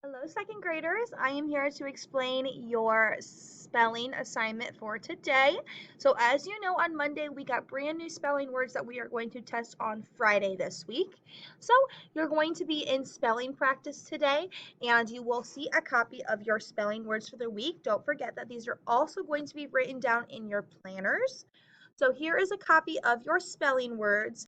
Hello, second graders. I am here to explain your spelling assignment for today. So, as you know, on Monday we got brand new spelling words that we are going to test on Friday this week. So, you're going to be in spelling practice today, and you will see a copy of your spelling words for the week. Don't forget that these are also going to be written down in your planners. So, here is a copy of your spelling words.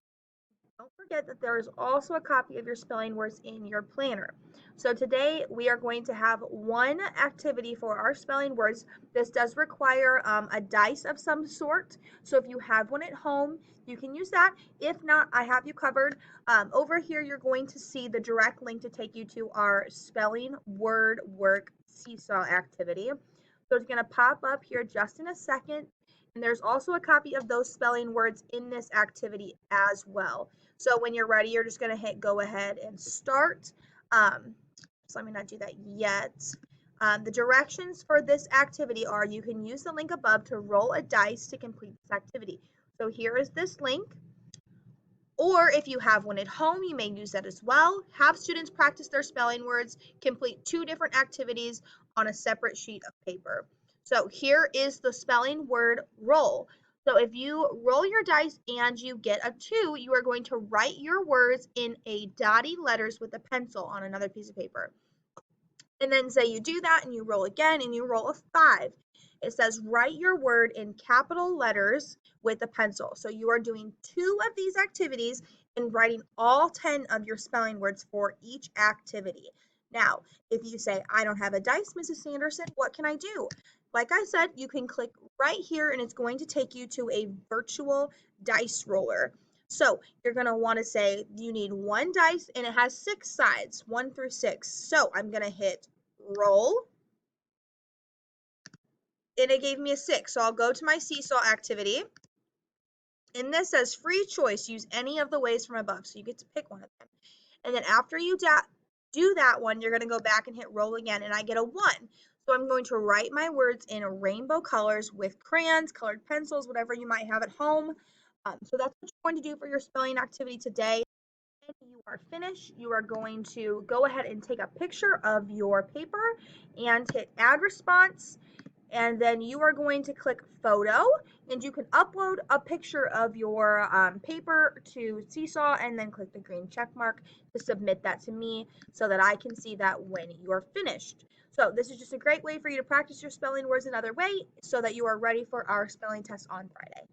Don't forget that there is also a copy of your spelling words in your planner. So today we are going to have one activity for our spelling words. This does require a dice of some sort. So if you have one at home, you can use that. If not, I have you covered. Over here, you're going to see the direct link to take you to our spelling word work seesaw activity. So it's going to pop up here just in a second. And there's also a copy of those spelling words in this activity as well. So when you're ready, you're just going to hit go ahead and start. So let me not do that yet. The directions for this activity are you can use the link above to roll a dice to complete this activity. So here is this link. Or if you have one at home, you may use that as well. Have students practice their spelling words, complete two different activities on a separate sheet of paper. So here is the spelling word roll. So if you roll your dice and you get a 2, you are going to write your words in a dotty letters with a pencil on another piece of paper. And then say you do that and you roll again and you roll a 5. It says write your word in capital letters with a pencil. So you are doing 2 of these activities and writing all 10 of your spelling words for each activity. Now, if you say, I don't have a dice, Mrs. Sanderson, what can I do? Like I said, you can click right here and it's going to take you to a virtual dice roller. So you're going to want to say you need one dice and it has 6 sides, 1 through 6. So I'm going to hit roll and it gave me a 6. So I'll go to my seesaw activity. And this says free choice. Use any of the ways from above. So you get to pick one of them. And then after you do that one, you're going to go back and hit roll again and I get a 1. So I'm going to write my words in rainbow colors with crayons, colored pencils, whatever you might have at home. So that's what you're going to do for your spelling activity today. When you are finished, you are going to go ahead and take a picture of your paper and hit add response. And then you are going to click photo and you can upload a picture of your paper to Seesaw and then click the green check mark to submit that to me so that I can see that when you're finished. So this is just a great way for you to practice your spelling words another way so that you are ready for our spelling test on Friday.